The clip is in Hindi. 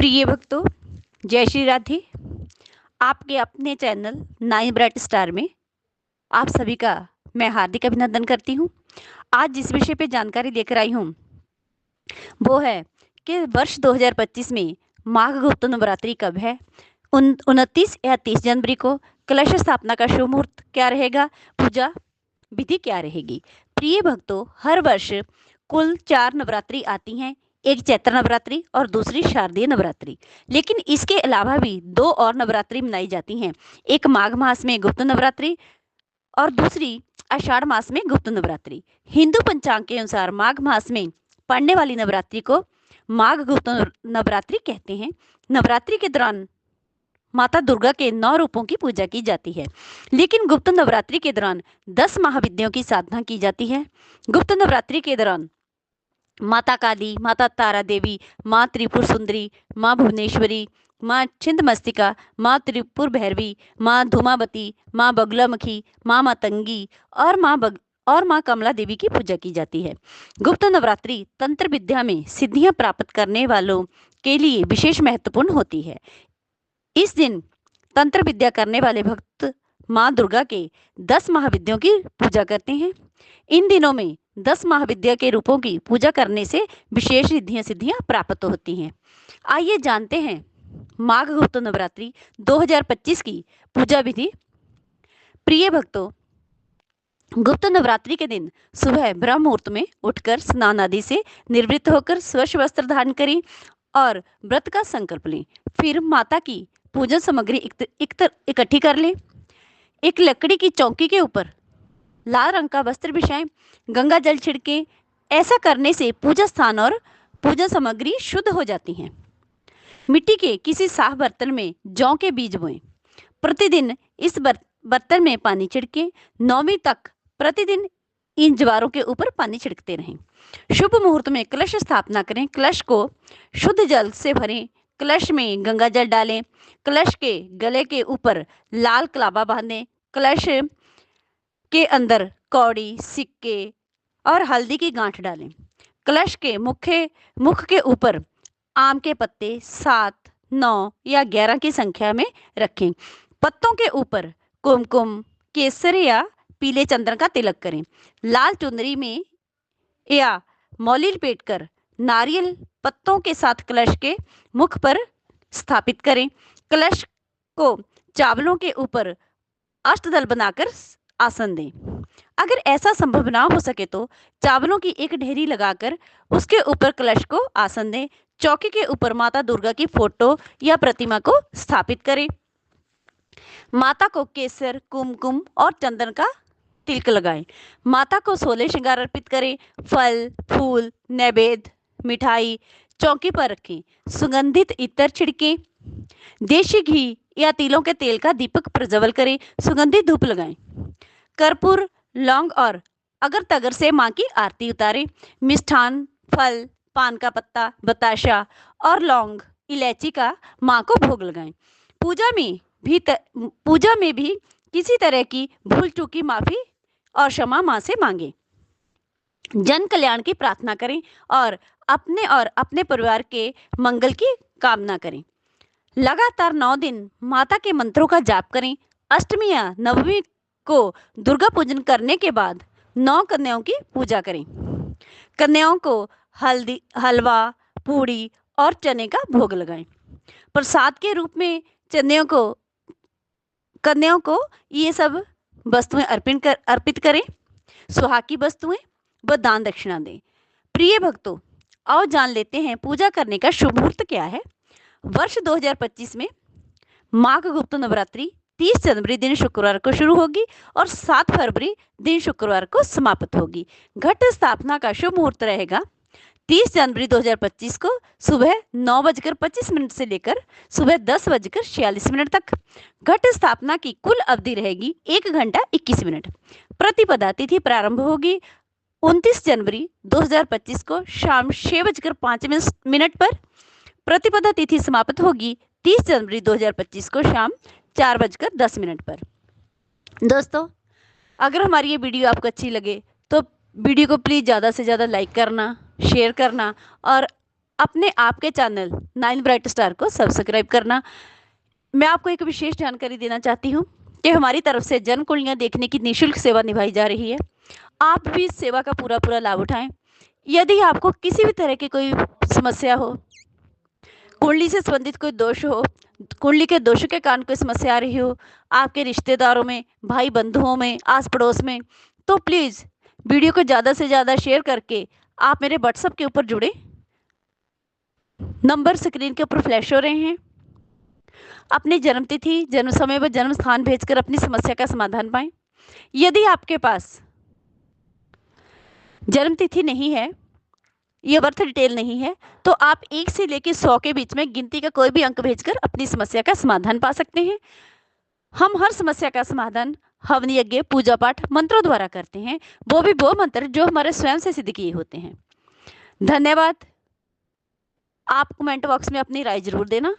प्रिय भक्तों, जय श्री राधे। आपके अपने चैनल नाइन ब्राइट स्टार में आप सभी का मैं हार्दिक अभिनंदन करती हूँ। आज जिस विषय पे जानकारी लेकर आई हूँ वो है कि वर्ष 2025 में माघ गुप्त नवरात्रि कब है। 29 या 30 जनवरी को कलश स्थापना का शुभ मुहूर्त क्या रहेगा, पूजा विधि क्या रहेगी। प्रिय भक्तों, हर वर्ष कुल 4 नवरात्रि आती हैं, एक चैत्र नवरात्रि और दूसरी शारदीय नवरात्रि। लेकिन इसके अलावा भी 2 और नवरात्रि मनाई जाती हैं, एक माघ मास में गुप्त नवरात्रि और दूसरी आषाढ़ मास में गुप्त नवरात्रि। हिंदू पंचांग के अनुसार माघ मास में पड़ने वाली नवरात्रि को माघ गुप्त नवरात्रि कहते हैं। नवरात्रि के दौरान माता दुर्गा के 9 रूपों की पूजा की जाती है, लेकिन गुप्त नवरात्रि के दौरान 10 महाविद्याओं की साधना की जाती है। गुप्त नवरात्रि के दौरान माता काली, माता तारा देवी, माँ त्रिपुर सुंदरी, माँ भुवनेश्वरी, माँ छिंदमस्तिका, माँ त्रिपुर भैरवी, माँ धूमावती, माँ बगलामुखी, माँ मातंगी और माँ कमला देवी की पूजा की जाती है। गुप्त नवरात्रि तंत्र विद्या में सिद्धियां प्राप्त करने वालों के लिए विशेष महत्वपूर्ण होती है। इस दिन तंत्र विद्या करने वाले भक्त माँ दुर्गा के 10 महाविद्याओं की पूजा करते हैं। इन दिनों में 10 महाविद्या के रूपों की पूजा करने से विशेष रिद्धियां सिद्धियां प्राप्त होती हैं। आइए जानते हैं माघ गुप्त नवरात्रि 2025 की पूजा विधि। प्रिय भक्तों, गुप्त नवरात्रि के दिन सुबह ब्रह्म मुहूर्त में उठकर स्नान आदि से निवृत्त होकर स्वच्छ वस्त्र धारण करें और व्रत का संकल्प लें। फिर माता की पूजन सामग्री इकट्ठी कर लें। एक लकड़ी की चौकी के ऊपर लाल रंग का वस्त्र बिछाएं, गंगा जल छिड़कें। ऐसा करने से पूजा स्थान और पूजन सामग्री शुद्ध हो जाती हैं। मिट्टी के किसी साफ बर्तन में जौ के बीज बोएं। प्रतिदिन इस बर्तन में पानी छिड़कें। 9वीं तक प्रतिदिन इन ज्वारों के ऊपर पानी छिड़कते रहें। शुभ मुहूर्त में कलश स्थापना करें। कलश को शुद्ध जल से भरें। कलश में गंगा जल डालें। कलश के गले के ऊपर लाल कलावा बांधें। कलश के अंदर कौड़ी, सिक्के और हल्दी की गांठ डालें। कलश के मुख के ऊपर आम के पत्ते 7, 9 या 11 की संख्या में रखें। पत्तों के ऊपर कुमकुम, केसर या पीले चंदन का तिलक करें। लाल चुनरी में या मौली लपेटकर नारियल पत्तों के साथ कलश के मुख पर स्थापित करें। कलश को चावलों के ऊपर अष्टदल बनाकर आसन दें। अगर ऐसा संभव ना हो सके तो चावलों की एक ढेरी लगाकर उसके ऊपर कलश को आसन दें। चौकी के ऊपर माता दुर्गा की फोटो या प्रतिमा को स्थापित करें। माता को केसर, कुमकुम और चंदन का तिलक लगाएं। माता को 16 श्रृंगार अर्पित करें। फल, फूल, नैवेद्य, मिठाई चौकी पर रखें। सुगंधित इत्र छिड़कें। देशी घी या तिलों के तेल का दीपक प्रज्वल करें। सुगंधित धूप लगाएं। कर्पूर, लौंग और अगर तगर से मां की आरती उतारें। मिष्ठान, फल, पान का पत्ता, बताशा और लौंग, इलायची का मां को भोग लगाएं। पूजा में भी किसी तरह की भूल चूक की माफी और क्षमा मां से मांगे। जन कल्याण की प्रार्थना करें और अपने परिवार के मंगल की कामना करें। लगातार 9 दिन माता के मंत्रों का जाप करें। अष्टमी या नवमी को दुर्गा पूजन करने के बाद 9 कन्याओं की पूजा करें। कन्याओं को हल्दी, हलवा, पूड़ी और चने का भोग लगाएं। प्रसाद के रूप में कन्याओं को ये सब वस्तुएं अर्पित करें। सुहागी वस्तुएं व दान दक्षिणा दें। प्रिय भक्तों, आओ जान लेते हैं पूजा करने का शुभ मुहूर्त क्या है। वर्ष 2025 में माघ गुप्त नवरात्रि 30 जनवरी दिन शुक्रवार को शुरू होगी और 7 फरवरी दिन शुक्रवार को समाप्त होगी। घट स्थापना का शुभ मुहूर्त रहेगा 30 जनवरी 2025 को सुबह 9:25 से लेकर सुबह 10:46 तक। घट स्थापना की कुल अवधि रहेगी 1 घंटा 21 मिनट। प्रतिपदा तिथि प्रारंभ होगी 29 जनवरी 2025 को शाम 6:05 पर। प्रतिपदा तिथि समाप्त होगी 30 जनवरी 2025 को शाम 4:10 पर। दोस्तों, अगर हमारी ये वीडियो आपको अच्छी लगे तो वीडियो को प्लीज़ ज़्यादा से ज़्यादा लाइक करना, शेयर करना और अपने आप के चैनल नाइन ब्राइट स्टार को सब्सक्राइब करना। मैं आपको एक विशेष जानकारी देना चाहती हूँ कि हमारी तरफ से जन कुंडलियाँ देखने की निःशुल्क सेवा निभाई जा रही है। आप भी इस सेवा का पूरा पूरा लाभ उठाएं। यदि आपको किसी भी तरह की कोई समस्या हो, कुंडली से संबंधित कोई दोष हो, कुंडली के दोषों के कारण कोई समस्या आ रही हो, आपके रिश्तेदारों में, भाई बंधुओं में, आस पड़ोस में, तो प्लीज़ वीडियो को ज़्यादा से ज़्यादा शेयर करके आप मेरे व्हाट्सएप के ऊपर जुड़े। नंबर स्क्रीन के ऊपर फ्लैश हो रहे हैं। अपनी जन्म तिथि, जन्म समय व जन्म स्थान भेजकर अपनी समस्या का समाधान पाएं। यदि आपके पास जन्म तिथि नहीं है या बर्थ डिटेल नहीं है, तो आप 1 से लेकर 100 के बीच में गिनती का कोई भी अंक भेजकर अपनी समस्या का समाधान पा सकते हैं। हम हर समस्या का समाधान हवन यज्ञ, पूजा पाठ, मंत्रों द्वारा करते हैं, वो भी वो मंत्र जो हमारे स्वयं से सिद्ध किए होते हैं। धन्यवाद। आप कमेंट बॉक्स में अपनी राय जरूर देना।